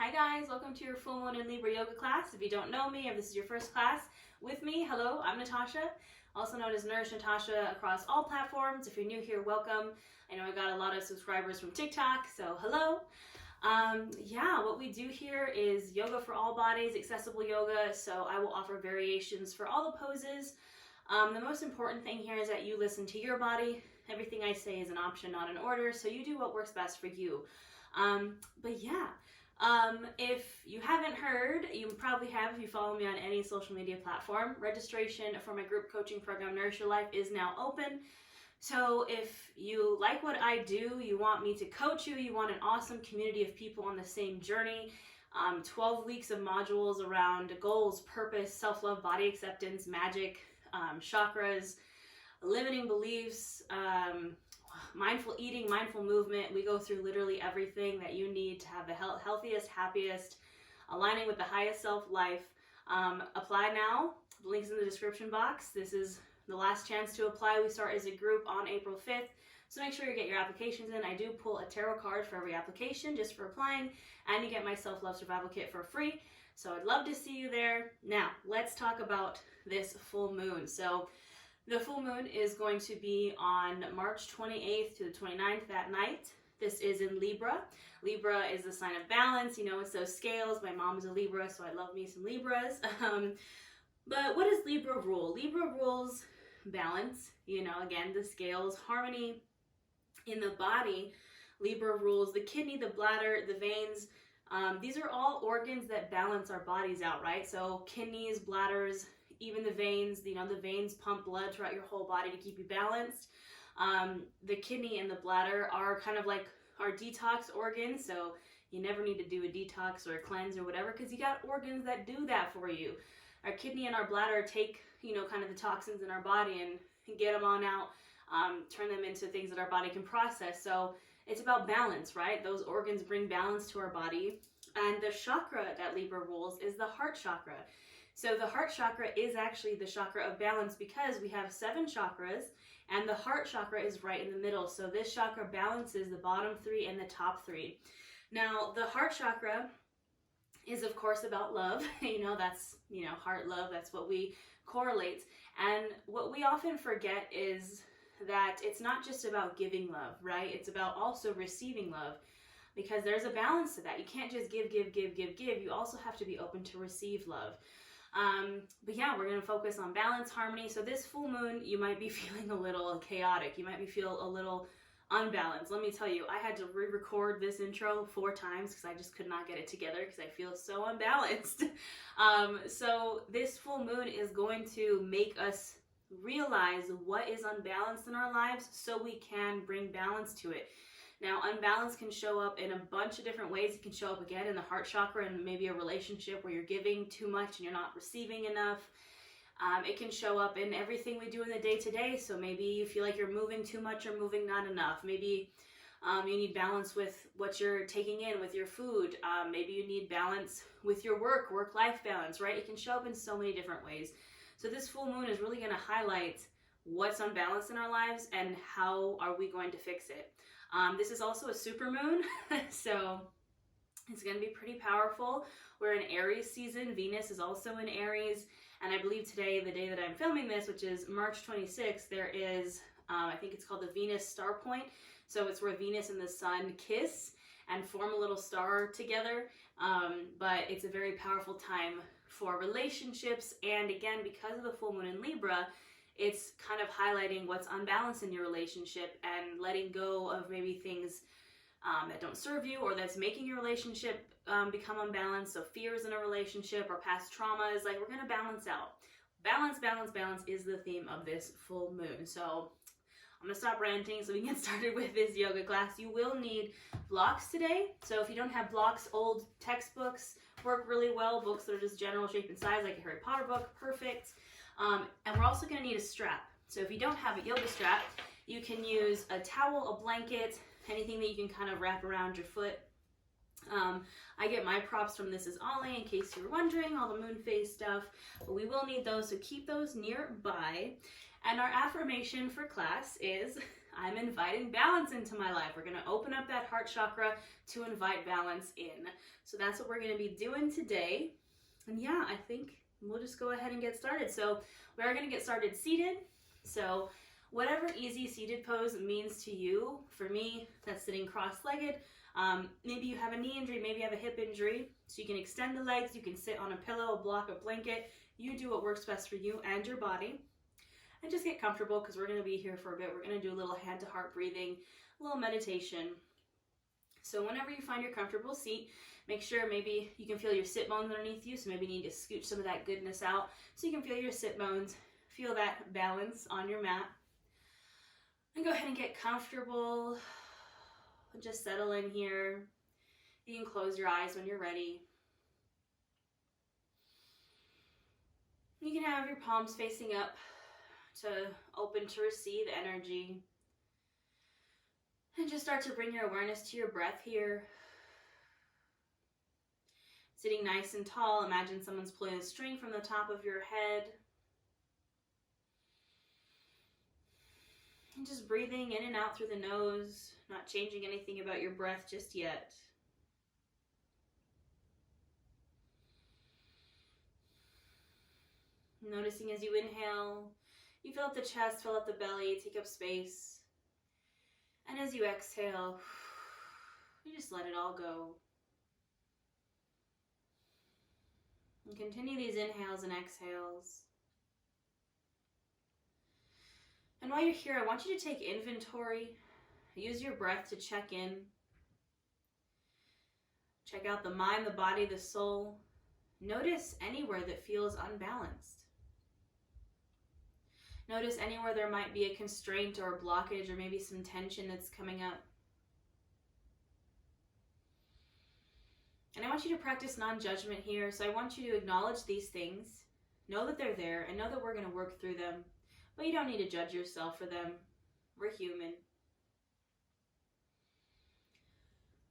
Hi guys, welcome to your full moon in Libra yoga class. If you don't know me, if this is your first class with me, hello, I'm Natasha, also known as Nourish Natasha across all platforms. If you're new here, welcome. I know I got a lot of subscribers from TikTok, so hello. What we do here is yoga for all bodies, accessible yoga, so I will offer variations for all the poses. The most important thing here is that you listen to your body. Everything I say is an option, not an order, so you do what works best for you. If you haven't heard, you probably have if you follow me on any social media platform. Registration for my group coaching program, Nourish Your Life, is now open. So if you like what I do, you want me to coach you, you want an awesome community of people on the same journey, 12 weeks of modules around goals, purpose, self-love, body acceptance, magic, chakras, limiting beliefs, mindful eating, mindful movement. We go through literally everything that you need to have the healthiest, happiest, aligning with the highest self life. Apply now. The link's in the description box. This is the last chance to apply. We start as a group on April 5th. So make sure you get your applications in. I do pull a tarot card for every application just for applying, and you get my self-love survival kit for free. So I'd love to see you there. Now, let's talk about this full moon. So the full moon is going to be on March 28th to the 29th that night. This is in Libra. Libra is the sign of balance. You know, it's those scales. My mom is a Libra, so I love me some Libras. But what does Libra rule? Libra rules balance. You know, again, the scales, harmony in the body. Libra rules the kidney, the bladder, the veins. These are all organs that balance our bodies out, right? So kidneys, bladders, even the veins, you know, the veins pump blood throughout your whole body to keep you balanced. The kidney and the bladder are kind of like our detox organs, so you never need to do a detox or a cleanse or whatever, because you got organs that do that for you. Our kidney and our bladder take, you know, kind of the toxins in our body and get them on out, turn them into things that our body can process. So it's about balance, right? Those organs bring balance to our body. And the chakra that Libra rules is the heart chakra. So the heart chakra is actually the chakra of balance because we have 7 chakras and the heart chakra is right in the middle. So this chakra balances the bottom 3 and the top 3. Now, the heart chakra is of course about love. You know, that's, you know, heart love, that's what we correlate. And what we often forget is that it's not just about giving love, right? It's about also receiving love, because there's a balance to that. You can't just give. You also have to be open to receive love. But yeah, we're going to focus on balance, harmony. So this full moon, you might be feeling a little chaotic. You might be feeling a little unbalanced. Let me tell you, I had to re-record this intro 4 times because I just could not get it together because I feel so unbalanced. So this full moon is going to make us realize what is unbalanced in our lives so we can bring balance to it. Now, unbalance can show up in a bunch of different ways. It can show up again in the heart chakra and maybe a relationship where you're giving too much and you're not receiving enough. It can show up in everything we do in the day-to-day. So maybe you feel like you're moving too much or moving not enough. Maybe you need balance with what you're taking in with your food. Maybe you need balance with your work-life balance, right? It can show up in so many different ways. So this full moon is really going to highlight what's unbalanced in our lives and how are we going to fix it. This is also a super moon, so it's going to be pretty powerful. We're in Aries season. Venus is also in Aries, and I believe today, the day that I'm filming this, which is March 26th, there is, I think it's called the Venus star point. So it's where Venus and the sun kiss and form a little star together, but it's a very powerful time for relationships. And again, because of the full moon in Libra, it's kind of highlighting what's unbalanced in your relationship and letting go of maybe things that don't serve you or that's making your relationship become unbalanced. So fears in a relationship or past traumas, like we're going to balance out. Balance is the theme of this full moon. So I'm going to stop ranting so we can get started with this yoga class. You will need blocks today. So if you don't have blocks, old textbooks work really well. Books that are just general shape and size, like a Harry Potter book, perfect. And we're also going to need a strap. So if you don't have a yoga strap, you can use a towel, a blanket, anything that you can kind of wrap around your foot. I get my props from This Is Ollie, in case you're wondering, all the moon phase stuff. But we will need those, so keep those nearby. And our affirmation for class is, I'm inviting balance into my life. We're going to open up that heart chakra to invite balance in. So that's what we're going to be doing today. And yeah, I think we'll just go ahead and get started. So we are going to get started seated. So whatever easy seated pose means to you, for me, that's sitting cross-legged. Maybe you have a knee injury, maybe you have a hip injury, so you can extend the legs, you can sit on a pillow, a block, a blanket. You do what works best for you and your body. And just get comfortable because we're going to be here for a bit. We're going to do a little hand to heart breathing, a little meditation. So whenever you find your comfortable seat, make sure maybe you can feel your sit bones underneath you. So maybe you need to scooch some of that goodness out so you can feel your sit bones, feel that balance on your mat. And go ahead and get comfortable. Just settle in here. You can close your eyes when you're ready. You can have your palms facing up to open to receive energy. And just start to bring your awareness to your breath here. Sitting nice and tall, imagine someone's pulling a string from the top of your head. And just breathing in and out through the nose, not changing anything about your breath just yet. Noticing as you inhale, you fill up the chest, fill up the belly, take up space. And as you exhale, you just let it all go. And continue these inhales and exhales. And while you're here, I want you to take inventory. Use your breath to check in. Check out the mind, the body, the soul. Notice anywhere that feels unbalanced. Notice anywhere there might be a constraint or a blockage or maybe some tension that's coming up. And I want you to practice non-judgment here. So I want you to acknowledge these things, know that they're there, and know that we're going to work through them. But you don't need to judge yourself for them. We're human.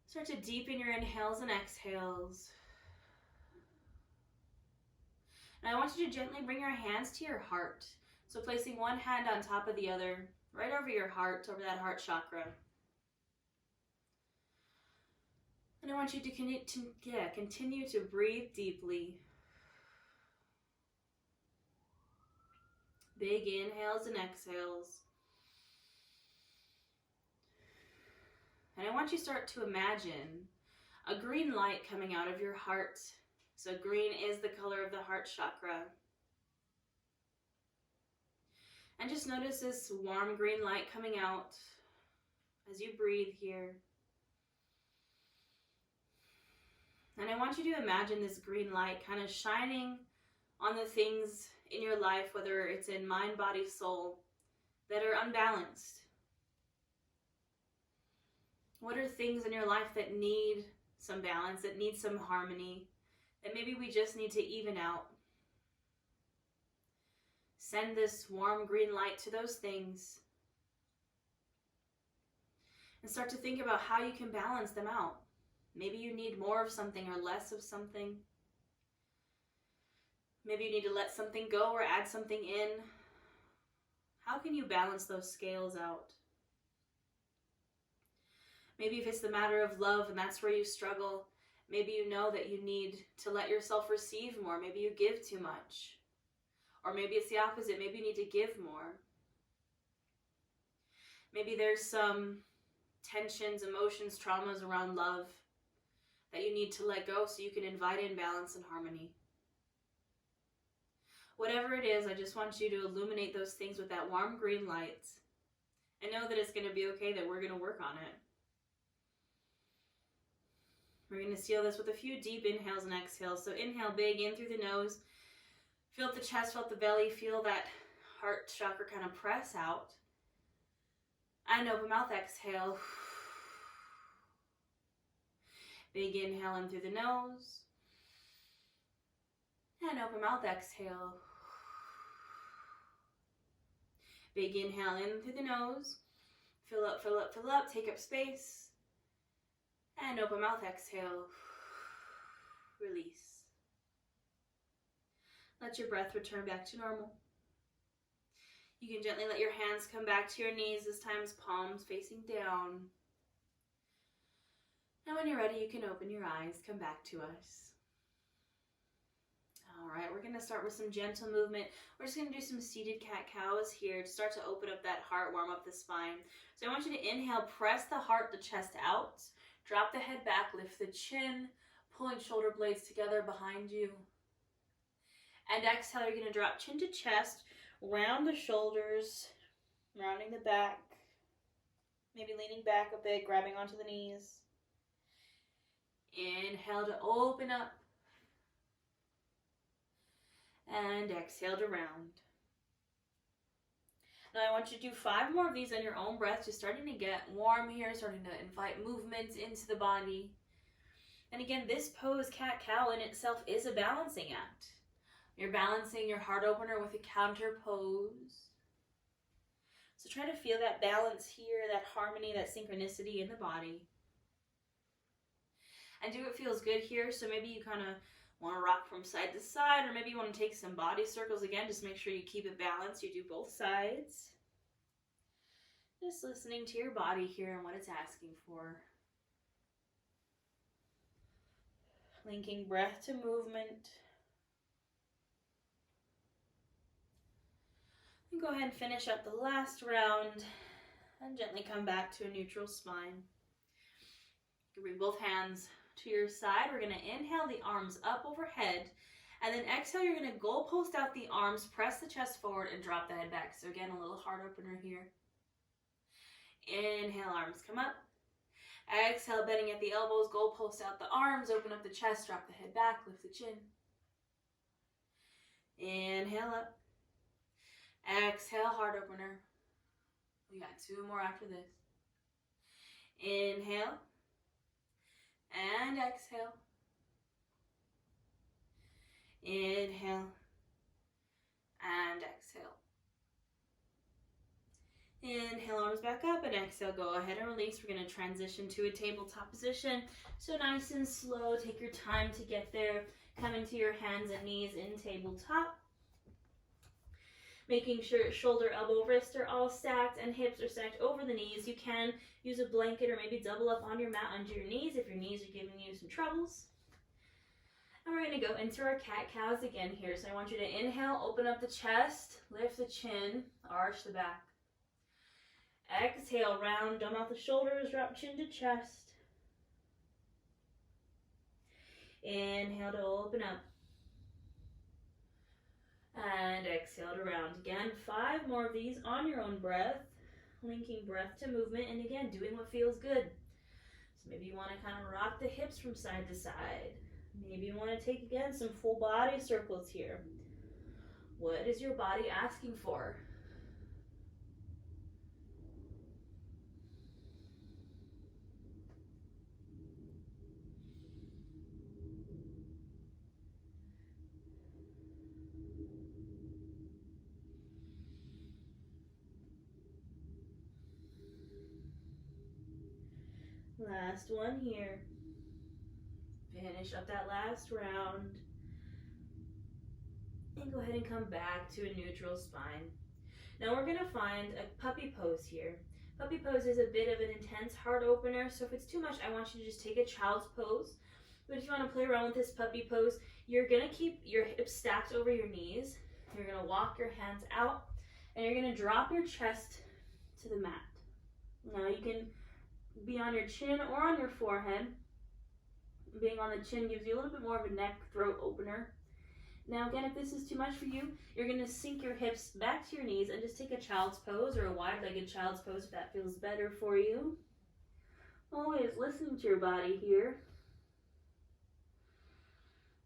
Start to deepen your inhales and exhales. And I want you to gently bring your hands to your heart. So placing one hand on top of the other, right over your heart, over that heart chakra. And I want you to continue to breathe deeply. Big inhales and exhales. And I want you to start to imagine a green light coming out of your heart. So green is the color of the heart chakra. And just notice this warm green light coming out as you breathe here. And I want you to imagine this green light kind of shining on the things in your life, whether it's in mind, body, soul, that are unbalanced. What are things in your life that need some balance, that need some harmony, that maybe we just need to even out? Send this warm green light to those things. And start to think about how you can balance them out. Maybe you need more of something or less of something. Maybe you need to let something go or add something in. How can you balance those scales out? Maybe if it's the matter of love and that's where you struggle, maybe you know that you need to let yourself receive more. Maybe you give too much. Or maybe it's the opposite. Maybe you need to give more. Maybe there's some tensions, emotions, traumas around love that you need to let go so you can invite in balance and harmony. Whatever it is, I just want you to illuminate those things with that warm green light and know that it's going to be okay, that we're going to work on it. We're going to seal this with a few deep inhales and exhales. So inhale big in through the nose. Feel the chest, feel the belly, feel that heart chakra kind of press out. And open mouth, exhale. Big inhale in through the nose. And open mouth, exhale. Big inhale in through the nose. Fill up, fill up, fill up. Take up space. And open mouth, exhale. Release. Let your breath return back to normal. You can gently let your hands come back to your knees, this time palms facing down. Now when you're ready, you can open your eyes, come back to us. All right, we're gonna start with some gentle movement. We're just gonna do some seated cat-cows here to start to open up that heart, warm up the spine. So I want you to inhale, press the heart, the chest out, drop the head back, lift the chin, pulling shoulder blades together behind you. And exhale, you're gonna drop chin to chest, round the shoulders, rounding the back, maybe leaning back a bit, grabbing onto the knees. Inhale to open up. And exhale to round. Now I want you to do 5 more of these on your own breath, just starting to get warm here, starting to invite movement into the body. And again, this pose, cat-cow, in itself is a balancing act. You're balancing your heart opener with a counter pose. So try to feel that balance here, that harmony, that synchronicity in the body. And do what feels good here. So maybe you kind of want to rock from side to side, or maybe you want to take some body circles again. Just make sure you keep it balanced. You do both sides. Just listening to your body here and what it's asking for. Linking breath to movement. And go ahead and finish up the last round and gently come back to a neutral spine. You can bring both hands to your side. We're going to inhale the arms up overhead, and then exhale, you're going to goalpost out the arms, press the chest forward, and drop the head back. So again, a little heart opener here. Inhale, arms come up. Exhale, bending at the elbows, goalpost out the arms, open up the chest, drop the head back, lift the chin. Inhale up. Exhale, heart opener. We got 2 more after this. Inhale. And exhale. Inhale. And exhale. Inhale, arms back up, and exhale, go ahead and release. We're going to transition to a tabletop position. So nice and slow, take your time to get there. Come into your hands and knees in tabletop. Making sure shoulder, elbow, wrist are all stacked and hips are stacked over the knees. You can use a blanket or maybe double up on your mat under your knees if your knees are giving you some troubles. And we're going to go into our cat-cows again here. So I want you to inhale, open up the chest, lift the chin, arch the back. Exhale, round, dumb out the shoulders, drop chin to chest. Inhale to open up. And exhale to round. Again, 5 more of these on your own breath. Linking breath to movement, and again, doing what feels good. So maybe you want to kind of rock the hips from side to side. Maybe you want to take, again, some full body circles here. What is your body asking for? Last one here. Finish up that last round. And go ahead and come back to a neutral spine. Now we're going to find a puppy pose here. Puppy pose is a bit of an intense heart opener, so if it's too much, I want you to just take a child's pose. But if you want to play around with this puppy pose, you're going to keep your hips stacked over your knees. You're going to walk your hands out, and you're going to drop your chest to the mat. Now you can be on your chin or on your forehead. Being on the chin gives you a little bit more of a neck, throat opener. Now again, if this is too much for you, you're going to sink your hips back to your knees and just take a child's pose or a wide-legged child's pose if that feels better for you. Always listening to your body here.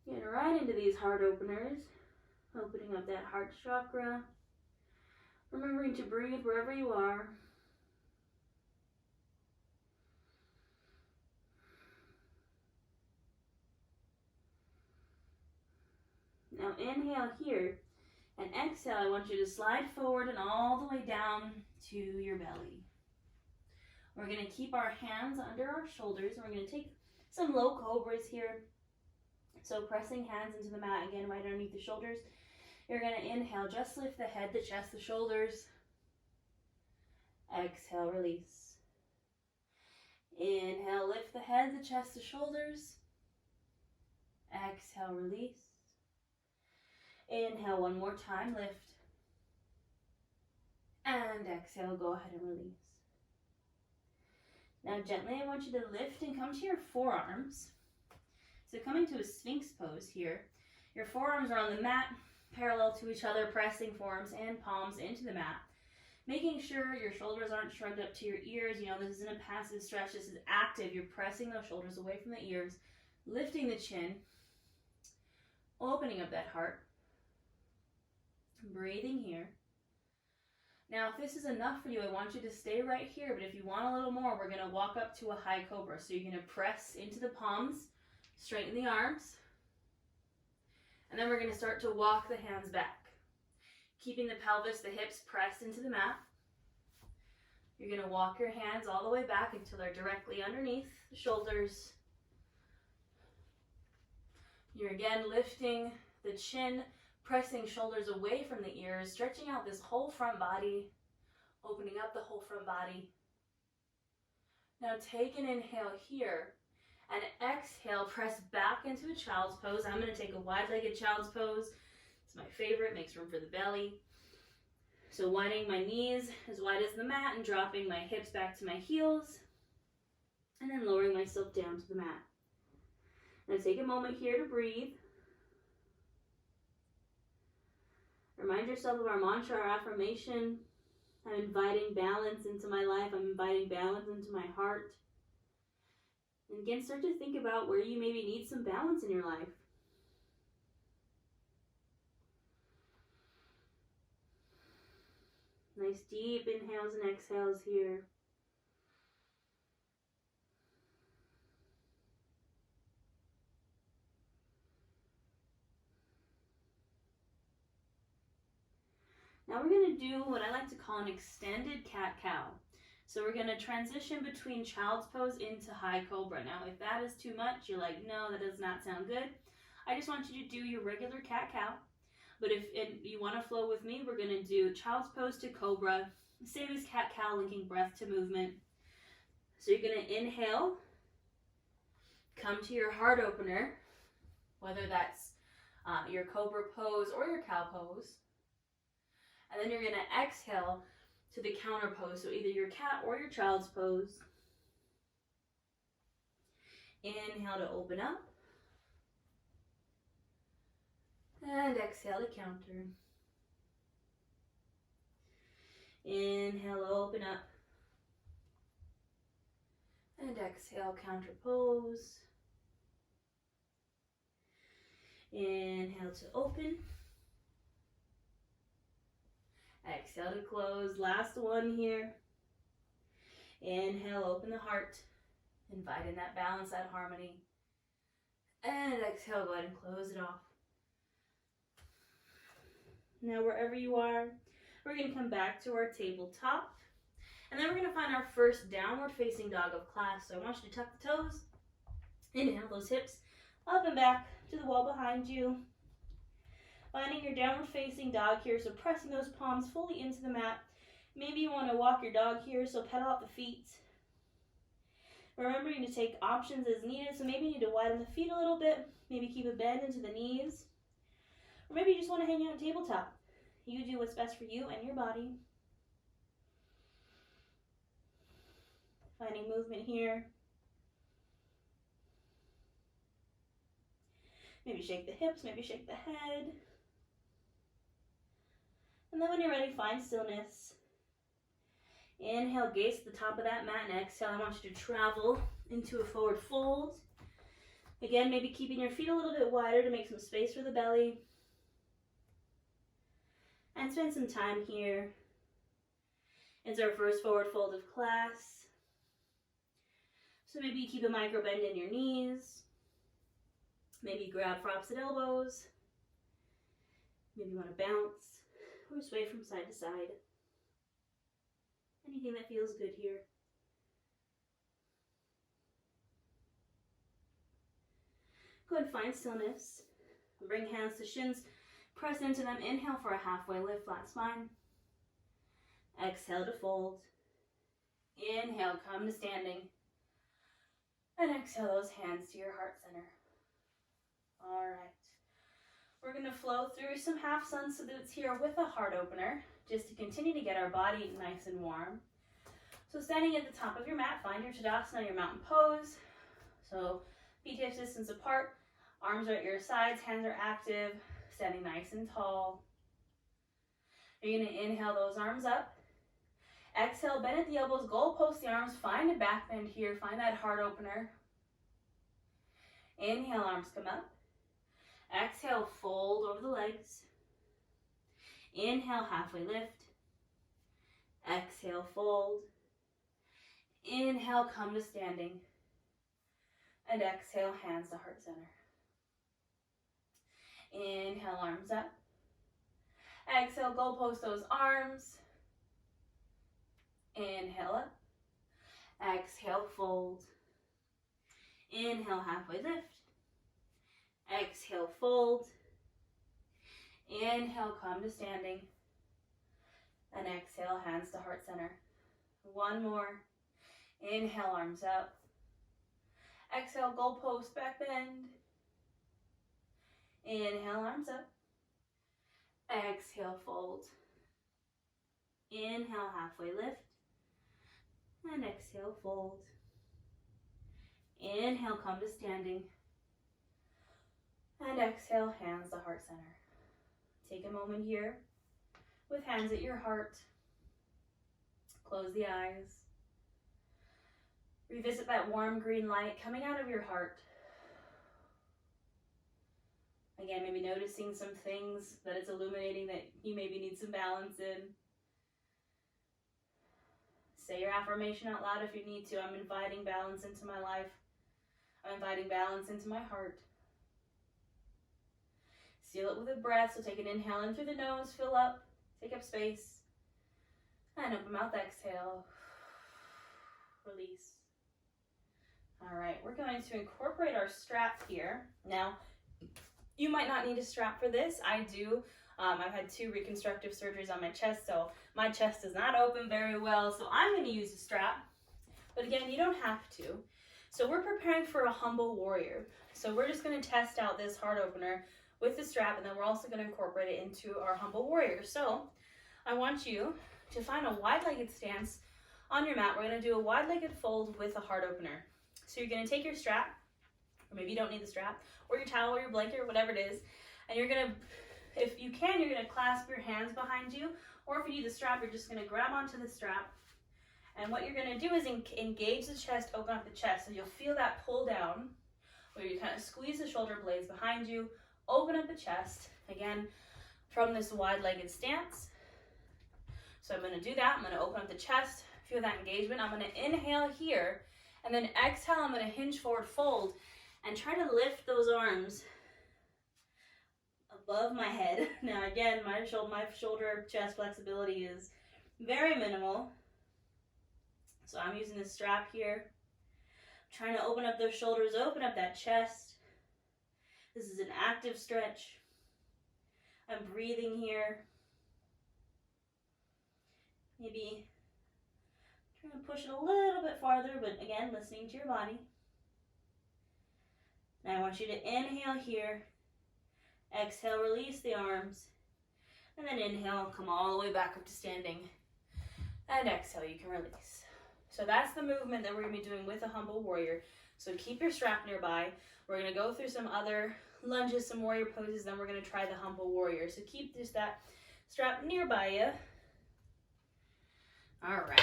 Getting right into these heart openers. Opening up that heart chakra. Remembering to breathe wherever you are. Now inhale here, and exhale, I want you to slide forward and all the way down to your belly. We're going to keep our hands under our shoulders, and we're going to take some low cobras here. So pressing hands into the mat again right underneath the shoulders. You're going to inhale, just lift the head, the chest, the shoulders. Exhale, release. Inhale, lift the head, the chest, the shoulders. Exhale, release. Inhale one more time, lift. And exhale, go ahead and release. Now gently, I want you to lift and come to your forearms. So coming to a Sphinx pose here. Your forearms are on the mat, parallel to each other, pressing forearms and palms into the mat. Making sure your shoulders aren't shrugged up to your ears. You know, this isn't a passive stretch, this is active. You're pressing those shoulders away from the ears, lifting the chin, opening up that heart, breathing here. Now, if this is enough for you, I want you to stay right here, but if you want a little more, we're going to walk up to a high cobra. So you're going to press into the palms, straighten the arms, and then we're going to start to walk the hands back. Keeping the pelvis, the hips pressed into the mat. You're going to walk your hands all the way back until they're directly underneath the shoulders. You're again lifting the chin, pressing shoulders away from the ears, stretching out this whole front body, opening up the whole front body. Now take an inhale here, and exhale, press back into a child's pose. I'm going to take a wide-legged child's pose. It's my favorite, makes room for the belly. So widening my knees as wide as the mat and dropping my hips back to my heels, and then lowering myself down to the mat. Now take a moment here to breathe. Remind yourself of our mantra, our affirmation. I'm inviting balance into my life. I'm inviting balance into my heart. And again, start to think about where you maybe need some balance in your life. Nice deep inhales and exhales here. Now we're going to do what I like to call an extended cat-cow. So we're going to transition between child's pose into high cobra. Now if that is too much, you're like, no, that does not sound good. I just want you to do your regular cat-cow. But if you want to flow with me, we're going to do child's pose to cobra. Same as cat-cow, linking breath to movement. So you're going to inhale, come to your heart opener, whether that's your cobra pose or your cow pose. And then you're going to exhale to the counter pose, so either your cat or your child's pose. Inhale to open up. And exhale to counter. Inhale, open up. And exhale, counter pose. Inhale to open. Exhale to close. Last one here. Inhale, open the heart. Invite in that balance, that harmony. And exhale, go ahead and close it off. Now wherever you are, we're going to come back to our tabletop. And then we're going to find our first downward facing dog of class. So I want you to tuck the toes. Inhale those hips up and back to the wall behind you. Finding your downward facing dog here, so pressing those palms fully into the mat. Maybe you want to walk your dog here, so pedal out the feet. Remembering to take options as needed, so maybe you need to widen the feet a little bit. Maybe keep a bend into the knees. Or maybe you just want to hang out on tabletop. You do what's best for you and your body. Finding movement here. Maybe shake the hips, maybe shake the head. And then when you're ready, find stillness. Inhale, gaze to the top of that mat, and exhale, I want you to travel into a forward fold. Again, maybe keeping your feet a little bit wider to make some space for the belly. And spend some time here. It's our first forward fold of class. So maybe keep a micro bend in your knees. Maybe grab for opposite elbows. Maybe you want to bounce or sway from side to side. Anything that feels good here. Go ahead and find stillness. Bring hands to shins. Press into them. Inhale for a halfway lift, flat spine. Exhale to fold. Inhale, come to standing. And exhale those hands to your heart center. All right. We're going to flow through some half sun salutes here with a heart opener, just to continue to get our body nice and warm. So standing at the top of your mat, find your Tadasana, your mountain pose. So feet hip distance apart, arms are at your sides, hands are active, standing nice and tall. You're going to inhale those arms up. Exhale, bend at the elbows, goalpost the arms, find a back bend here, find that heart opener. Inhale, arms come up. Exhale, fold over the legs. Inhale, halfway lift. Exhale, fold. Inhale, come to standing. And exhale, hands to heart center. Inhale, arms up. Exhale, goalpost those arms. Inhale up. Exhale, fold. Inhale, halfway lift. Exhale, fold. Inhale, come to standing. And exhale, hands to heart center. One more. Inhale, arms up. Exhale, goalpost, back bend. Inhale, arms up. Exhale, fold. Inhale, halfway lift. And exhale, fold. Inhale, come to standing. And exhale, hands to heart center. Take a moment here with hands at your heart. Close the eyes. Revisit that warm green light coming out of your heart. Again, maybe noticing some things that it's illuminating that you maybe need some balance in. Say your affirmation out loud if you need to. I'm inviting balance into my life. I'm inviting balance into my heart. Seal it with a breath. So take an inhale in through the nose, fill up, take up space. And open mouth, exhale. Release. All right, we're going to incorporate our strap here. Now, you might not need a strap for this. I do. I've had 2 reconstructive surgeries on my chest, so my chest does not open very well, so I'm going to use a strap. But again, you don't have to. So we're preparing for a humble warrior. So we're just going to test out this heart opener with the strap, and then we're also going to incorporate it into our humble warrior. So I want you to find a wide-legged stance on your mat. We're going to do a wide-legged fold with a heart opener. So you're going to take your strap, or maybe you don't need the strap, or your towel or your blanket or whatever it is, and you're going to, if you can, you're going to clasp your hands behind you, or if you need the strap, you're just going to grab onto the strap. And what you're going to do is engage the chest, open up the chest. So you'll feel that pull down, where you kind of squeeze the shoulder blades behind you, open up the chest, again, from this wide-legged stance. So I'm going to do that. I'm going to open up the chest, feel that engagement. I'm going to inhale here, and then exhale, I'm going to hinge forward, fold, and try to lift those arms above my head. Now again, my shoulder chest flexibility is very minimal. So I'm using this strap here. I'm trying to open up those shoulders, open up that chest. This is an active stretch. I'm breathing here. Maybe trying to push it a little bit farther, but again, listening to your body. Now I want you to inhale here. Exhale, release the arms. And then inhale, come all the way back up to standing. And exhale, you can release. So that's the movement that we're going to be doing with a humble warrior. So keep your strap nearby. We're going to go through some other lunges, some warrior poses, then we're going to try the humble warrior. So keep just that strap nearby you. All right.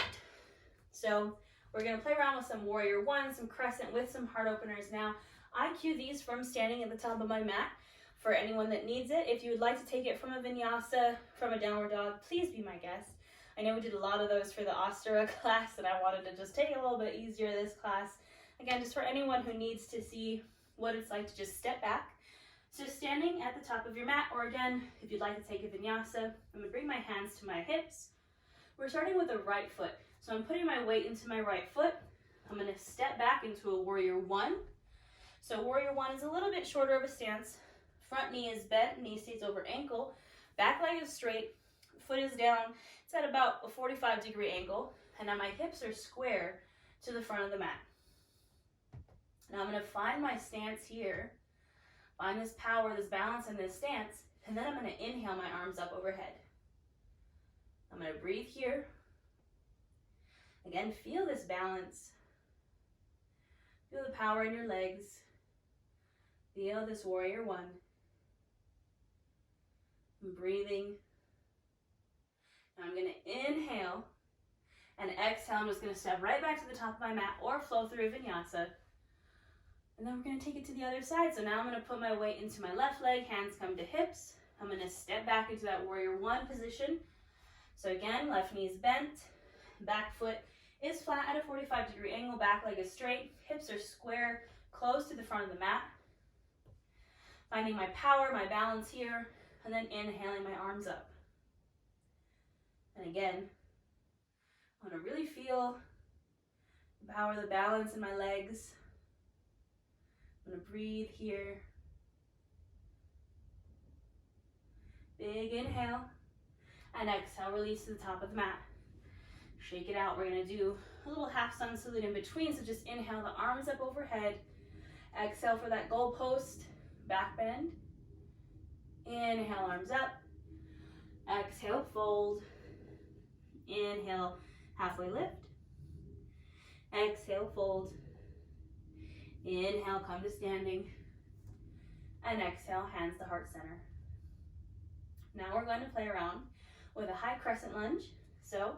So we're going to play around with some warrior one, some crescent with some heart openers. Now, I cue these from standing at the top of my mat for anyone that needs it. If you would like to take it from a vinyasa, from a downward dog, please be my guest. I know we did a lot of those for the Ostara class, and I wanted to just take it a little bit easier this class. Again, just for anyone who needs to see what it's like to just step back. So standing at the top of your mat, or again, if you'd like to take a vinyasa, I'm going to bring my hands to my hips. We're starting with the right foot. So I'm putting my weight into my right foot. I'm going to step back into a warrior one. So warrior one is a little bit shorter of a stance. Front knee is bent, knee stays over ankle, back leg is straight, foot is down. It's at about a 45-degree angle, and now my hips are square to the front of the mat. Now I'm going to find my stance here, find this power, this balance in this stance, and then I'm going to inhale my arms up overhead. I'm going to breathe here. Again, feel this balance. Feel the power in your legs. Feel this warrior one. I'm breathing. Now I'm going to inhale and exhale. I'm just going to step right back to the top of my mat or flow through a vinyasa. And then we're going to take it to the other side. So now I'm going to put my weight into my left leg. Hands come to hips. I'm going to step back into that warrior one position. So again, left knee is bent. Back foot is flat at a 45-degree angle. Back leg is straight. Hips are square, close to the front of the mat. Finding my power, my balance here. And then inhaling my arms up. And again, I want to really feel the power, the balance in my legs. I'm going to breathe here. Big inhale. And exhale, release to the top of the mat. Shake it out. We're going to do a little half sun salute in between. So just inhale the arms up overhead. Exhale for that goalpost. Back bend. Inhale, arms up. Exhale, fold. Inhale, halfway lift. Exhale, fold. Inhale, come to standing. And exhale, hands to heart center. Now we're going to play around with a high crescent lunge. So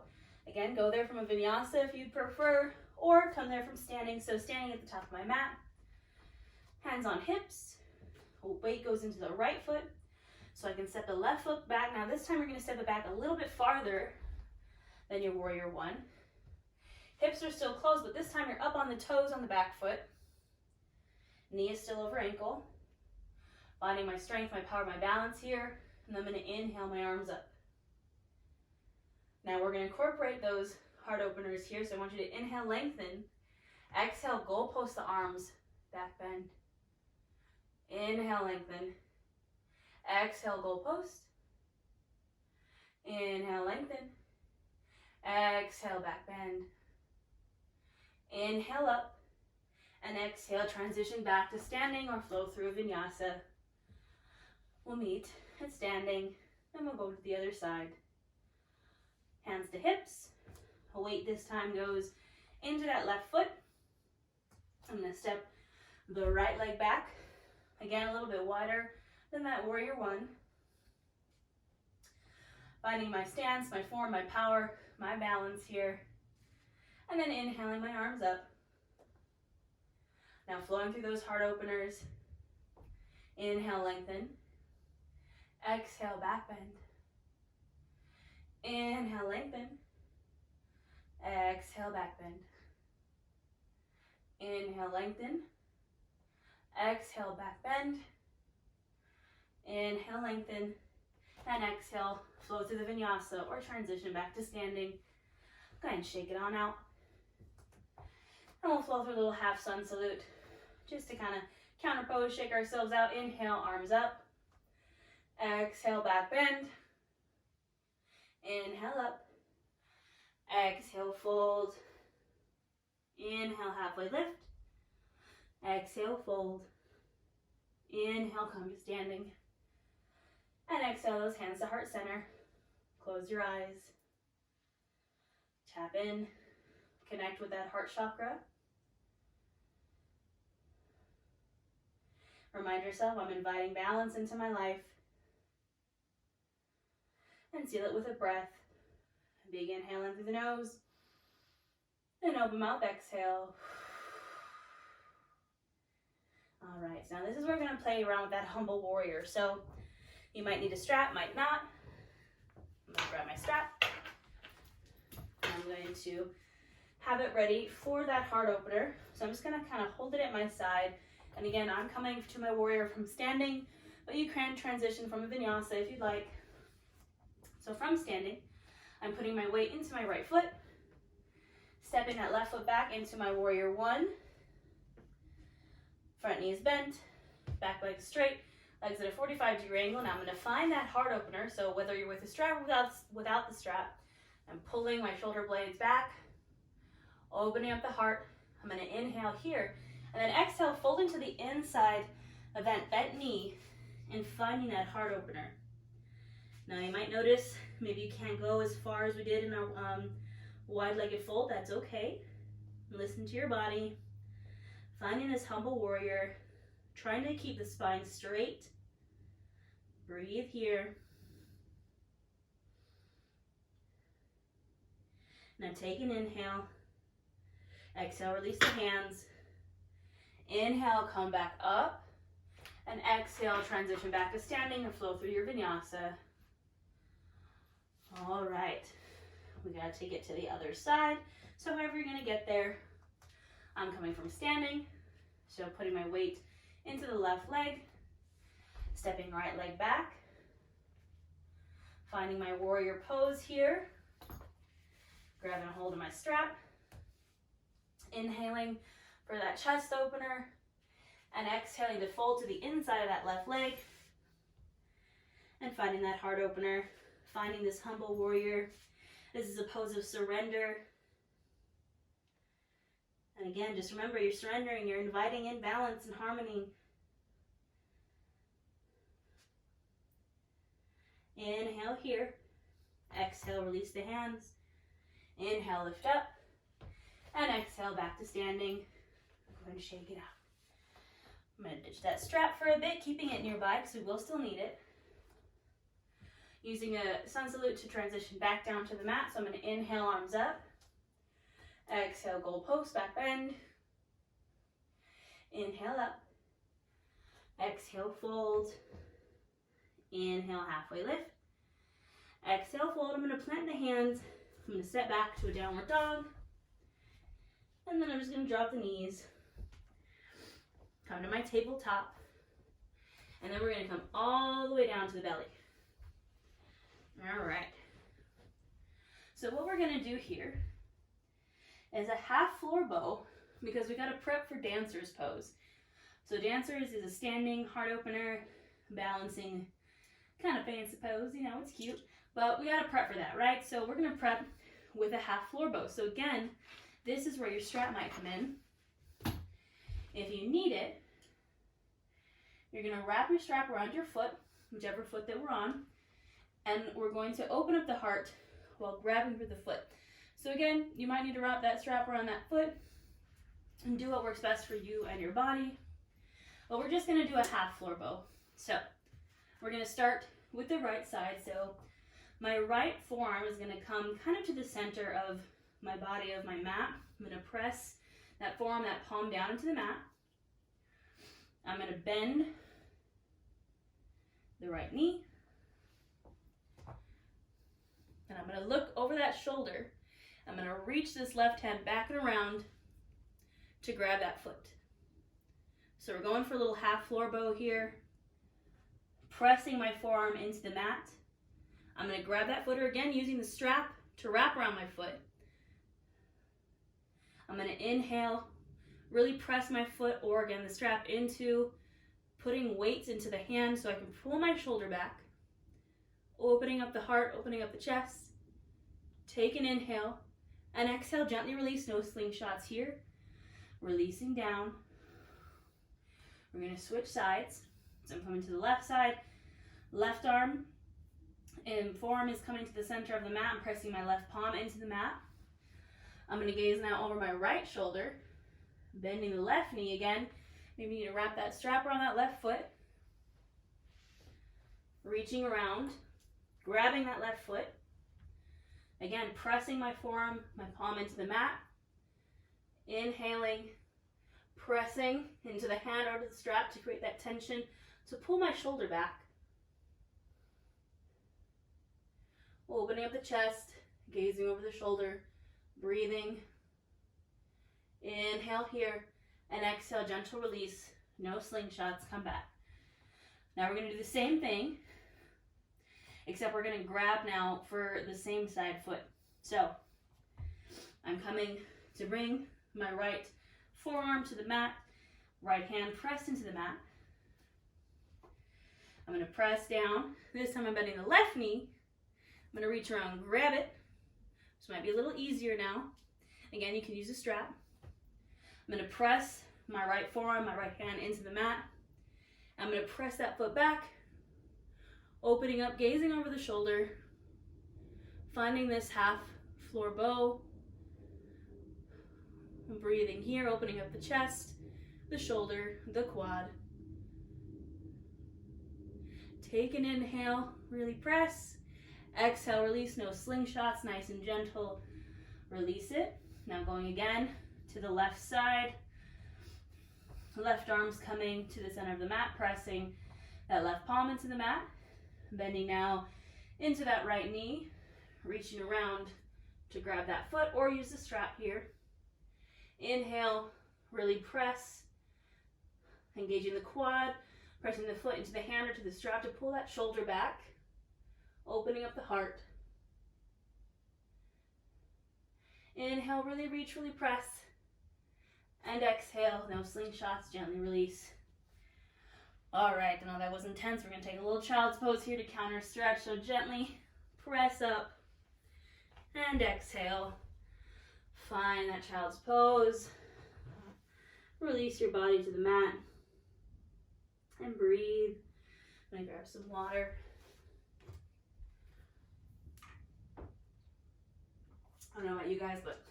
again, go there from a vinyasa if you'd prefer, or come there from standing. So standing at the top of my mat, hands on hips, weight goes into the right foot. So I can step the left foot back. Now this time we're going to step it back a little bit farther than your warrior one. Hips are still closed, but this time you're up on the toes on the back foot. Knee is still over ankle. Finding my strength, my power, my balance here. And I'm going to inhale my arms up. Now we're going to incorporate those heart openers here. So I want you to inhale, lengthen. Exhale, goalpost the arms, back bend. Inhale, lengthen. Exhale, goalpost. Inhale, lengthen. Exhale, back bend. Inhale up. And exhale, transition back to standing or flow through a vinyasa. We'll meet at standing, then we'll go to the other side. Hands to hips. Weight this time goes into that left foot. I'm going to step the right leg back. Again, a little bit wider than that warrior one. Finding my stance, my form, my power, my balance here. And then inhaling my arms up. Now flowing through those heart openers. Inhale, lengthen. Exhale, back bend. Inhale, lengthen. Exhale, back bend. Inhale, lengthen. Exhale, back bend. Inhale, lengthen. And exhale, flow through the vinyasa or transition back to standing. Go ahead and shake it on out. And we'll flow through a little half sun salute just to kind of counter pose, shake ourselves out. Inhale, arms up. Exhale, back bend. Inhale up. Exhale, fold. Inhale, halfway lift. Exhale, fold. Inhale, come to standing. And exhale, those hands to heart center. Close your eyes. Tap in. Connect with that heart chakra. Remind yourself, I'm inviting balance into my life. And seal it with a breath. Big inhale in through the nose. And open mouth, exhale. All right, so now this is where we're going to play around with that humble warrior. So you might need a strap, might not. I'm going to grab my strap. I'm going to have it ready for that heart opener. So I'm just going to kind of hold it at my side. And again, I'm coming to my warrior from standing, but you can transition from a vinyasa if you'd like. So from standing, I'm putting my weight into my right foot, stepping that left foot back into my warrior one. Front knee is bent, back leg straight, legs at a 45-degree angle. Now I'm going to find that heart opener. So whether you're with the strap or without the strap, I'm pulling my shoulder blades back, opening up the heart. I'm going to inhale here, and then exhale, folding to the inside of that bent knee and finding that heart opener. Now you might notice maybe you can't go as far as we did in our wide-legged fold. That's okay. Listen to your body. Finding this humble warrior, trying to keep the spine straight. Breathe here. Now take an inhale. Exhale, release the hands. Inhale, come back up. And exhale, transition back to standing or flow through your vinyasa. All right. We got to take it to the other side. So however you're going to get there, I'm coming from standing. So putting my weight into the left leg, stepping right leg back, finding my warrior pose here, grabbing a hold of my strap, inhaling for that chest opener, and exhaling to fold to the inside of that left leg, and finding that heart opener, finding this humble warrior. This is a pose of surrender. And again, just remember, you're surrendering, you're inviting in balance and harmony. Inhale here. Exhale, release the hands. Inhale, lift up. And exhale, back to standing. Go and shake it out. I'm going to ditch that strap for a bit, keeping it nearby because we will still need it. Using a sun salute to transition back down to the mat. So I'm going to inhale, arms up. Exhale, goal post, back bend. Inhale up. Exhale, fold. Inhale, halfway lift. Exhale, fold. I'm going to plant the hands. I'm going to step back to a downward dog. And then I'm just going to drop the knees. Come to my tabletop. And then we're going to come all the way down to the belly. All right. So what we're going to do here is a half floor bow, because we got to prep for dancer's pose. So dancer's is a standing heart opener, balancing kind of fancy pose. You know, it's cute, but we got to prep for that, right? So we're going to prep with a half floor bow. So again, this is where your strap might come in. If you need it, you're going to wrap your strap around your foot, whichever foot that we're on, and we're going to open up the heart while grabbing for the foot. So again, you might need to wrap that strap around that foot and do what works best for you and your body. But we're just going to do a half floor bow. So we're going to start with the right side. So my right forearm is going to come kind of to the center of my body, of my mat. I'm going to press that forearm, that palm down into the mat. I'm going to bend the right knee. And I'm going to look over that shoulder. I'm going to reach this left hand back and around to grab that foot. So we're going for a little half floor bow here. Pressing my forearm into the mat. I'm going to grab that foot, or again using the strap to wrap around my foot. I'm going to inhale, really press my foot, or again the strap into, putting weights into the hand so I can pull my shoulder back. Opening up the heart, opening up the chest. Take an inhale. And exhale, gently release, no slingshots here. Releasing down. We're going to switch sides. So I'm coming to the left side. Left arm and forearm is coming to the center of the mat. I'm pressing my left palm into the mat. I'm going to gaze now over my right shoulder. Bending the left knee again. Maybe you need to wrap that strap around that left foot. Reaching around. Grabbing that left foot. Again, pressing my forearm, my palm into the mat. Inhaling, pressing into the hand or the strap to create that tension. So pull my shoulder back. Opening up the chest, gazing over the shoulder, breathing. Inhale here, and exhale, gentle release. No slingshots, come back. Now we're going to do the same thing, except we're going to grab now for the same side foot. So I'm coming to bring my right forearm to the mat, right hand pressed into the mat. I'm going to press down. This time I'm bending the left knee. I'm going to reach around and grab it. This might be a little easier now. Again, you can use a strap. I'm going to press my right forearm, my right hand into the mat. I'm going to press that foot back, opening up, gazing over the shoulder, finding this half floor bow. I'm breathing here, opening up the chest, the shoulder, the quad. Take an inhale, really press. Exhale, release, no slingshots, nice and gentle. Release it. Now going again to the left side. Left arm's coming to the center of the mat, pressing that left palm into the mat. Bending now into that right knee, reaching around to grab that foot or use the strap here. Inhale, really press, engaging the quad, pressing the foot into the hand or to the strap to pull that shoulder back, opening up the heart. Inhale, really reach, really press. And exhale, no slingshots, gently release. All right, I know that was intense. We're going to take a little child's pose here to counter stretch. So gently press up and exhale. Find that child's pose. Release your body to the mat and breathe. I'm going to grab some water. I don't know about you guys, but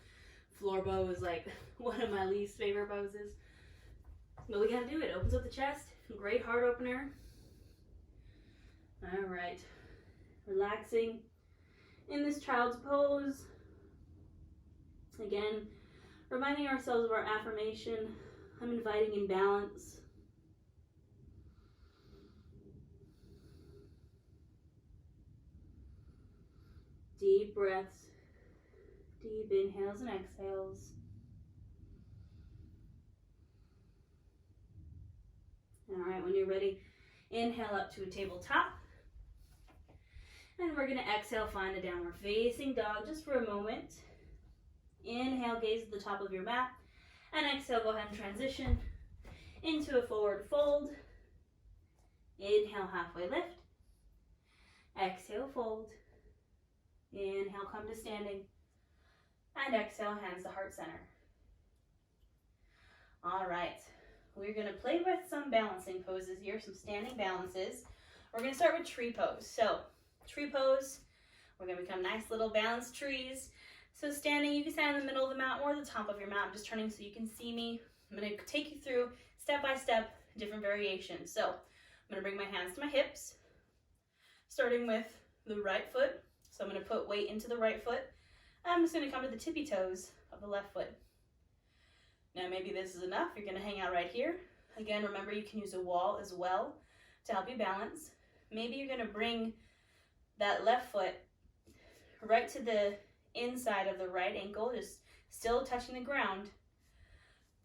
floor bow is like one of my least favorite poses. But we gotta do it. Opens up the chest. Great heart opener. All right. Relaxing in this child's pose. Again, reminding ourselves of our affirmation. I'm inviting in balance. Deep breaths. Deep inhales and exhales. All right, when you're ready, inhale up to a tabletop. And we're going to exhale, find a downward facing dog just for a moment. Inhale, gaze at the top of your mat. And exhale, go ahead and transition into a forward fold. Inhale, halfway lift. Exhale, fold. Inhale, come to standing. And exhale, hands to heart center. All right, we're going to play with some balancing poses here, some standing balances. We're going to start with tree pose. So, tree pose, we're going to become nice little balanced trees. So standing, you can stand in the middle of the mat or the top of your mat. I'm just turning so you can see me. I'm going to take you through step by step different variations. So, I'm going to bring my hands to my hips, starting with the right foot. So I'm going to put weight into the right foot. I'm just going to come to the tippy toes of the left foot. Now maybe this is enough. You're going to hang out right here. Again, remember you can use a wall as well to help you balance. Maybe you're going to bring that left foot right to the inside of the right ankle, just still touching the ground.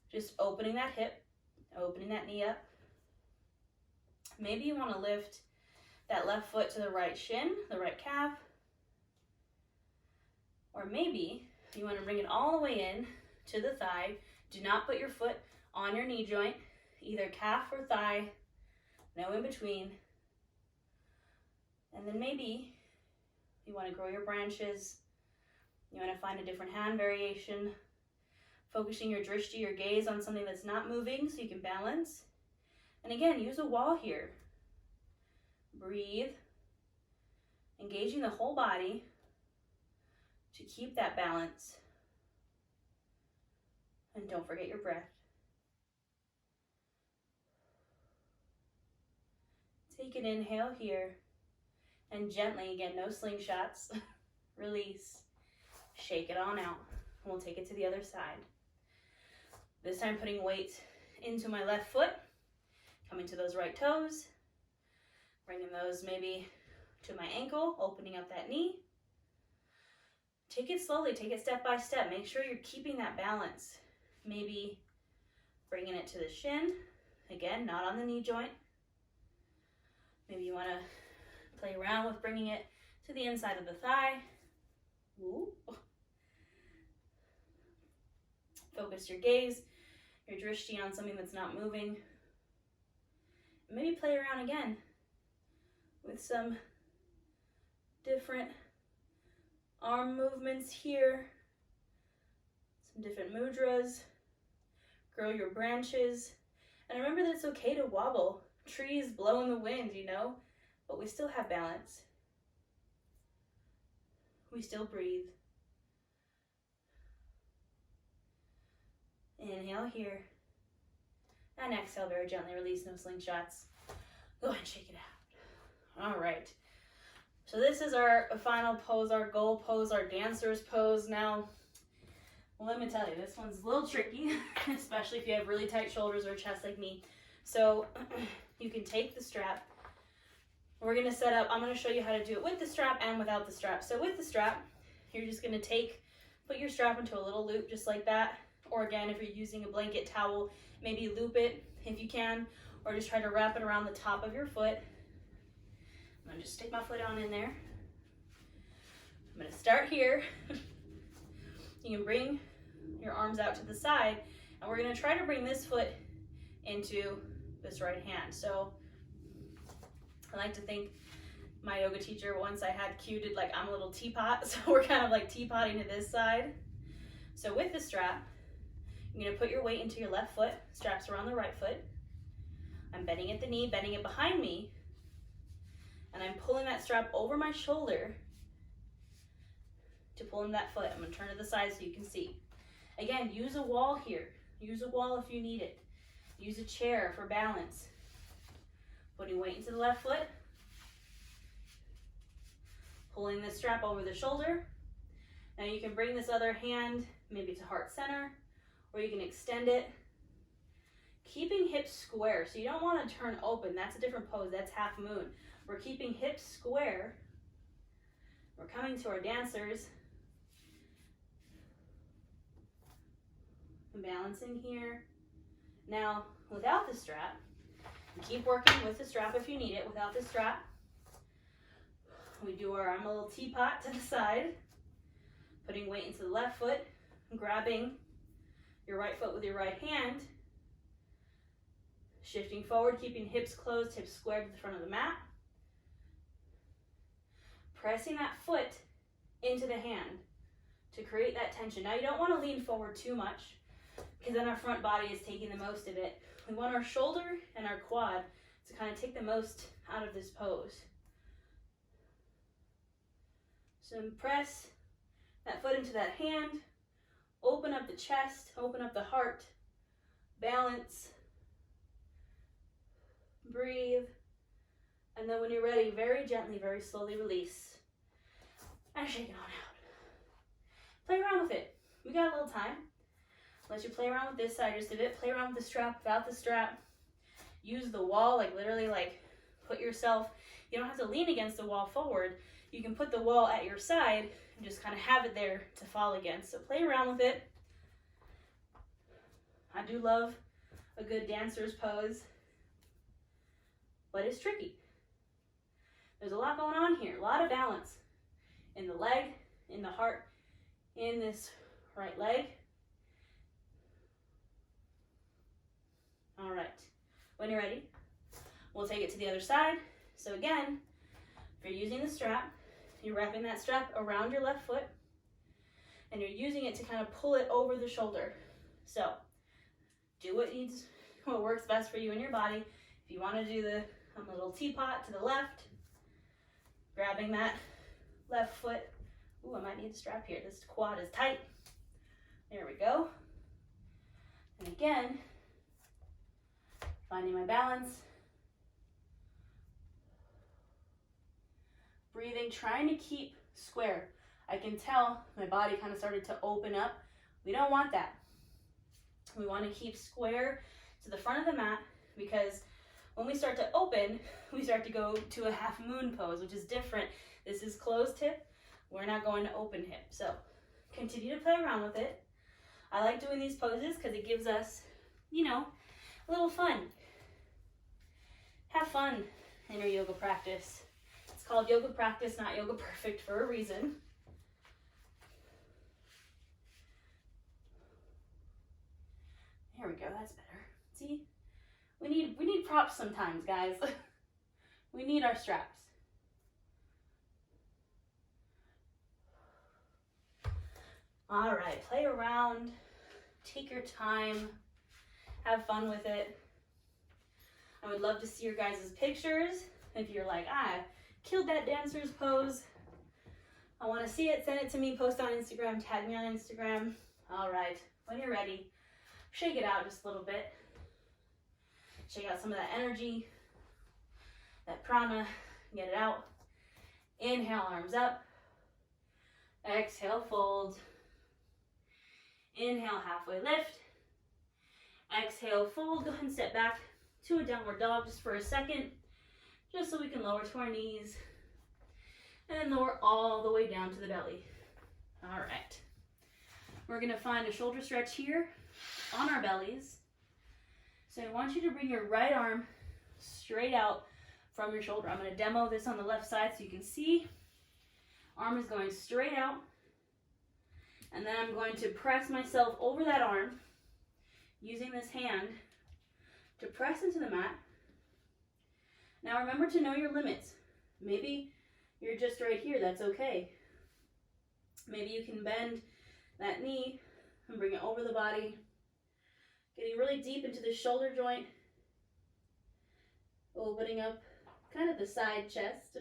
Just opening that hip, opening that knee up. Maybe you want to lift that left foot to the right shin, the right calf. Or maybe you want to bring it all the way in to the thigh. Do not put your foot on your knee joint, either calf or thigh, no in between. And then maybe you want to grow your branches. You want to find a different hand variation, focusing your drishti, your gaze on something that's not moving so you can balance. And again, use a wall here. Breathe, engaging the whole body to keep that balance. And don't forget your breath. Take an inhale here. And gently, again, no slingshots. Release. Shake it on out. And we'll take it to the other side. This time putting weight into my left foot. Coming to those right toes. Bringing those maybe to my ankle. Opening up that knee. Take it slowly. Take it step by step. Make sure you're keeping that balance. Maybe bringing it to the shin. Again, not on the knee joint. Maybe you want to play around with bringing it to the inside of the thigh. Ooh. Focus your gaze, your drishti on something that's not moving. Maybe play around again with some different arm movements here, some different mudras. Grow your branches. And remember that it's okay to wobble. Trees blow in the wind, you know, but we still have balance. We still breathe. Inhale here. And exhale, very gently release, no slingshots. Go ahead and shake it out. All right. So this is our final pose, our goal pose, our dancer's pose. Now, well, let me tell you, this one's a little tricky, especially if you have really tight shoulders or chest like me. So you can take the strap. We're going to set up, I'm going to show you how to do it with the strap and without the strap. So with the strap, you're just going to put your strap into a little loop just like that. Or again, if you're using a blanket towel, maybe loop it if you can, or just try to wrap it around the top of your foot. I'm going to just stick my foot on in there. I'm going to start here. You can bring your arms out to the side, and we're going to try to bring this foot into this right hand. So I like to think my yoga teacher once I had cued like I'm a little teapot, so we're kind of like teapotting to this side. So with the strap, you're going to put your weight into your left foot, straps around the right foot. I'm bending at the knee, bending it behind me, and I'm pulling that strap over my shoulder to pull in that foot. I'm going to turn to the side so you can see. Again, use a wall here. Use a wall if you need it. Use a chair for balance. Putting weight into the left foot. Pulling the strap over the shoulder. Now you can bring this other hand maybe to heart center, or you can extend it. Keeping hips square, so you don't want to turn open. That's a different pose, that's half moon. We're keeping hips square. We're coming to our dancers. I'm balancing here. Now, without the strap, keep working with the strap if you need it. Without the strap, we do I'm a little teapot to the side, putting weight into the left foot, grabbing your right foot with your right hand, shifting forward, keeping hips closed, hips squared to the front of the mat, pressing that foot into the hand to create that tension. Now you don't want to lean forward too much because then our front body is taking the most of it. We want our shoulder and our quad to kind of take the most out of this pose. So press that foot into that hand, open up the chest, open up the heart, balance, breathe, and then when you're ready, very gently, very slowly release, and shake it on out. Play around with it. We got a little time. Let you play around with this side just a bit. Play around with the strap, without the strap. Use the wall, like literally like put yourself, you don't have to lean against the wall forward. You can put the wall at your side and just kind of have it there to fall against. So play around with it. I do love a good dancer's pose, but it's tricky. There's a lot going on here, a lot of balance in the leg, in the heart, in this right leg. All right, when you're ready, we'll take it to the other side. So again, if you're using the strap, you're wrapping that strap around your left foot, and you're using it to kind of pull it over the shoulder. So do what works best for you and your body. If you want to do the little teapot to the left, grabbing that left foot. Ooh, I might need the strap here. This quad is tight. There we go. And again, finding my balance. Breathing, trying to keep square. I can tell my body kind of started to open up. We don't want that. We want to keep square to the front of the mat, because when we start to open, we start to go to a half moon pose, which is different. This is closed hip. We're not going to open hip. So continue to play around with it. I like doing these poses because it gives us, a little fun. Have fun in your yoga practice. It's called yoga practice, not yoga perfect, for a reason. There we go, that's better. See? We need props sometimes, guys. We need our straps. All right, play around, take your time, have fun with it. I would love to see your guys' pictures. If you're like, I killed that dancer's pose, I want to see it, send it to me, post on Instagram, tag me on Instagram. All right, when you're ready, shake it out just a little bit. Shake out some of that energy, that prana, get it out. Inhale, arms up. Exhale, fold. Inhale, halfway lift. Exhale, fold. Go ahead and step back to a downward dog just for a second, just so we can lower to our knees. And then lower all the way down to the belly. All right. We're going to find a shoulder stretch here on our bellies. So I want you to bring your right arm straight out from your shoulder. I'm going to demo this on the left side so you can see. Arm is going straight out. And then I'm going to press myself over that arm using this hand to press into the mat. Now remember to know your limits. Maybe you're just right here, that's okay. Maybe you can bend that knee and bring it over the body, getting really deep into the shoulder joint, opening up kind of the side chest.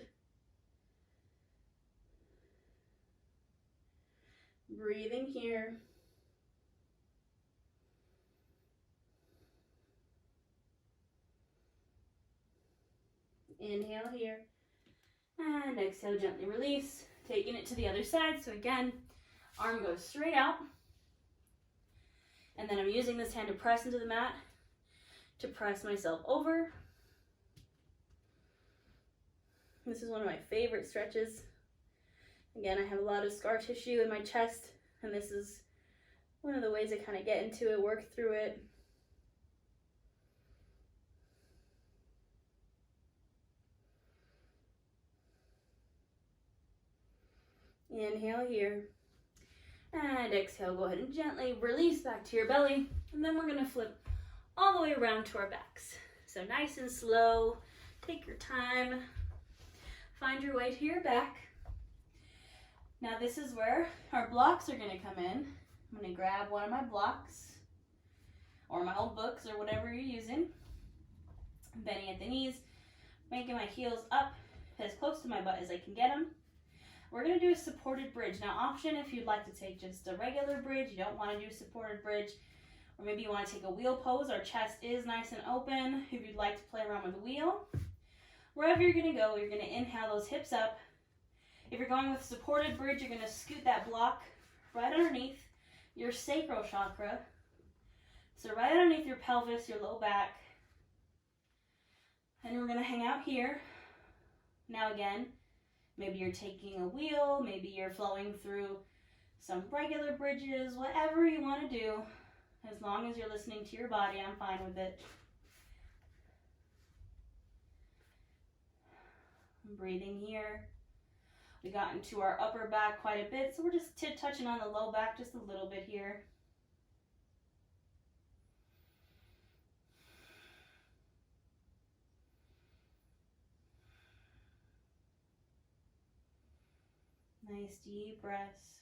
Breathing here. Inhale here. And exhale, gently release. Taking it to the other side. So again, arm goes straight out. And then I'm using this hand to press into the mat, to press myself over. This is one of my favorite stretches. Again, I have a lot of scar tissue in my chest, and this is one of the ways I kind of get into it, work through it. Inhale here. And exhale, go ahead and gently release back to your belly. And then we're going to flip all the way around to our backs. So nice and slow. Take your time. Find your way to your back. Now this is where our blocks are going to come in. I'm going to grab one of my blocks or my old books or whatever you're using. I'm bending at the knees, making my heels up as close to my butt as I can get them. We're going to do a supported bridge. Now option if you'd like to take just a regular bridge, you don't want to do a supported bridge, or maybe you want to take a wheel pose. Our chest is nice and open if you'd like to play around with the wheel. Wherever you're going to go, you're going to inhale those hips up. If you're going with supported bridge, you're going to scoot that block right underneath your sacral chakra. So right underneath your pelvis, your low back. And we're going to hang out here. Now again, maybe you're taking a wheel, maybe you're flowing through some regular bridges, whatever you want to do. As long as you're listening to your body, I'm fine with it. Breathing here. We got into our upper back quite a bit, so we're just touching on the low back just a little bit here. Nice deep breaths.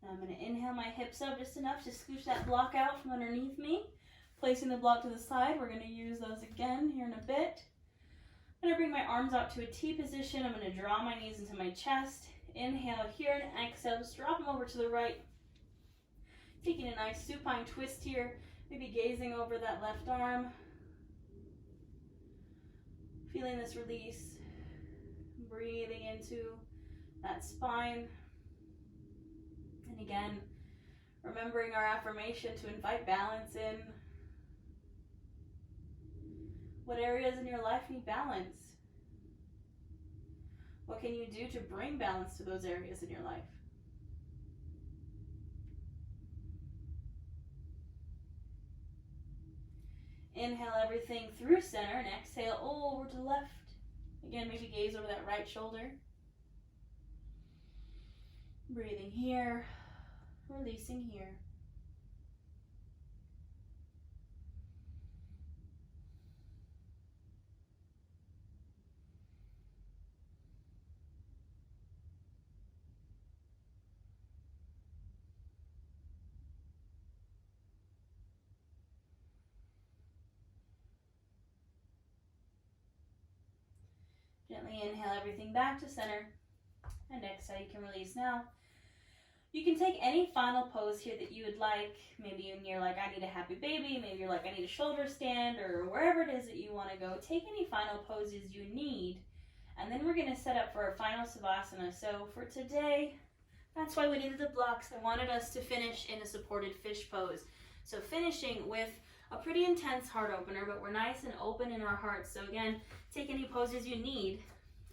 Now I'm going to inhale my hips up just enough to scooch that block out from underneath me. Placing the block to the side, we're going to use those again here in a bit. I'm going to bring my arms out to a T position. I'm going to draw my knees into my chest. Inhale here and exhale, just drop them over to the right. Taking a nice supine twist here, maybe gazing over that left arm. Feeling this release, breathing into that spine. And again, remembering our affirmation to invite balance in. What areas in your life need balance? What can you do to bring balance to those areas in your life? Inhale everything through center and exhale over to the left. Again, maybe gaze over that right shoulder. Breathing here, releasing here. Gently inhale everything back to center. And exhale, you can release now. You can take any final pose here that you would like. Maybe you're like, I need a happy baby. Maybe you're like, I need a shoulder stand, or wherever it is that you want to go. Take any final poses you need. And then we're going to set up for our final Savasana. So for today, that's why we needed the blocks. I wanted us to finish in a supported fish pose. So finishing with a pretty intense heart opener, but we're nice and open in our hearts. So again, take any poses you need,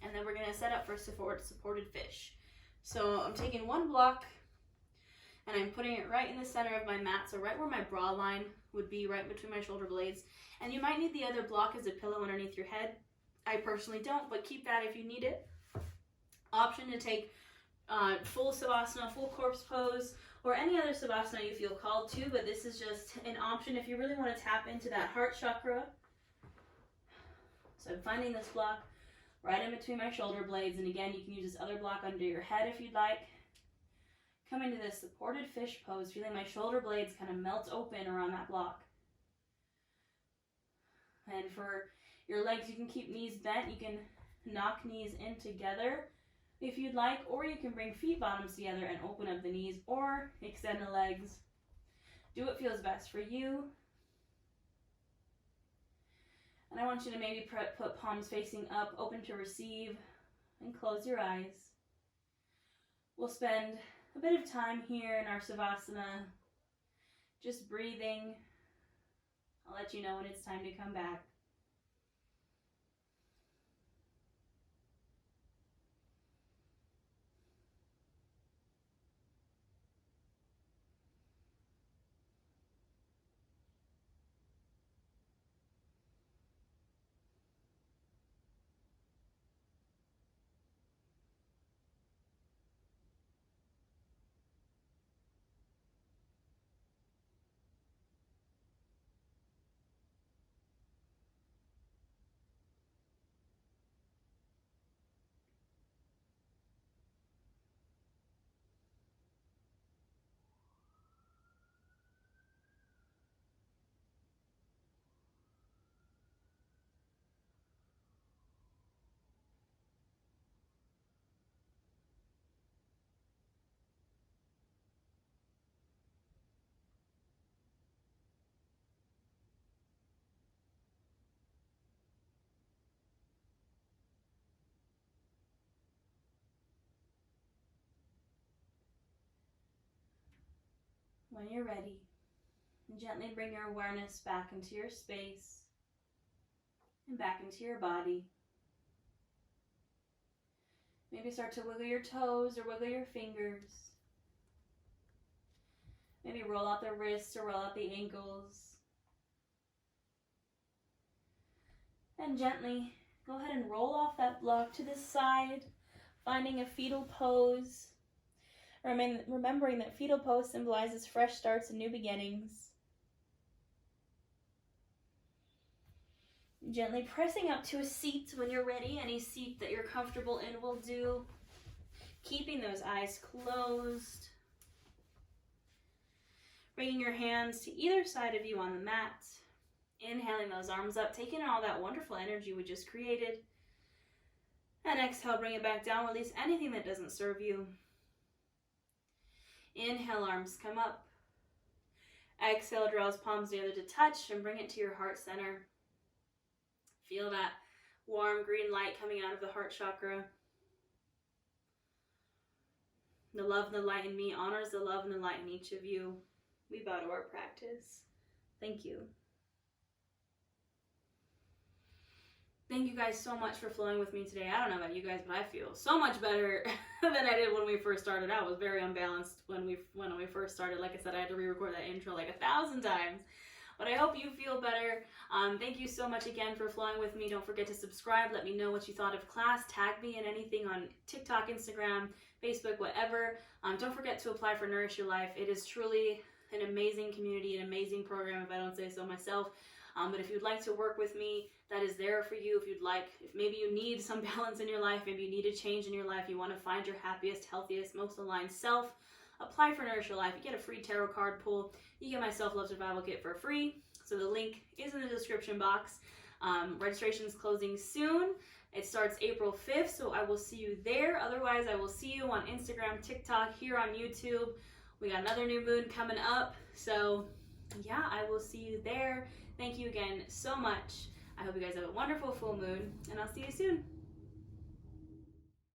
and then we're going to set up for supported fish. So I'm taking one block, and I'm putting it right in the center of my mat, so right where my bra line would be, right between my shoulder blades. And you might need the other block as a pillow underneath your head. I personally don't, but keep that if you need it. Option to take full Savasana, full corpse pose, or any other Savasana you feel called to, but this is just an option if you really want to tap into that heart chakra. So I'm finding this block right in between my shoulder blades, and again, you can use this other block under your head if you'd like. Coming to this supported fish pose, feeling my shoulder blades kind of melt open around that block. And for your legs, you can keep knees bent. You can knock knees in together if you'd like, or you can bring feet bottoms together and open up the knees, or extend the legs. Do what feels best for you. And I want you to maybe put palms facing up, open to receive, and close your eyes. We'll spend a bit of time here in our Savasana, just breathing. I'll let you know when it's time to come back. When you're ready, gently bring your awareness back into your space and back into your body. Maybe start to wiggle your toes or wiggle your fingers. Maybe roll out the wrists or roll out the ankles. And gently go ahead and roll off that block to the side, finding a fetal pose. Remembering that fetal pose symbolizes fresh starts and new beginnings. Gently pressing up to a seat when you're ready. Any seat that you're comfortable in will do. Keeping those eyes closed. Bringing your hands to either side of you on the mat. Inhaling those arms up, taking in all that wonderful energy we just created. And exhale, bring it back down. Release anything that doesn't serve you. Inhale, arms come up. Exhale, draws palms together to touch and bring it to your heart center. Feel that warm green light coming out of the heart chakra. The love and the light in me honors the love and the light in each of you. We bow to our practice. Thank you. Thank you guys so much for flowing with me today. I don't know about you guys, but I feel so much better than I did when we first started. I was very unbalanced when we first started. Like I said, I had to re-record that intro like 1,000 times. But I hope you feel better. Thank you so much again for flowing with me. Don't forget to subscribe. Let me know what you thought of class. Tag me in anything on TikTok, Instagram, Facebook, whatever. Don't forget to apply for Nourish Your Life. It is truly an amazing community, an amazing program, if I don't say so myself. But if you'd like to work with me, that is there for you. If maybe you need some balance in your life, maybe you need a change in your life, you want to find your happiest, healthiest, most aligned self, apply for Nourish Your Life. You get a free tarot card pull. You get my Self-Love Survival Kit for free. So the link is in the description box. Registration is closing soon. It starts April 5th, so I will see you there. Otherwise, I will see you on Instagram, TikTok, here on YouTube. We got another new moon coming up. So yeah, I will see you there. Thank you again so much. I hope you guys have a wonderful full moon, and I'll see you soon.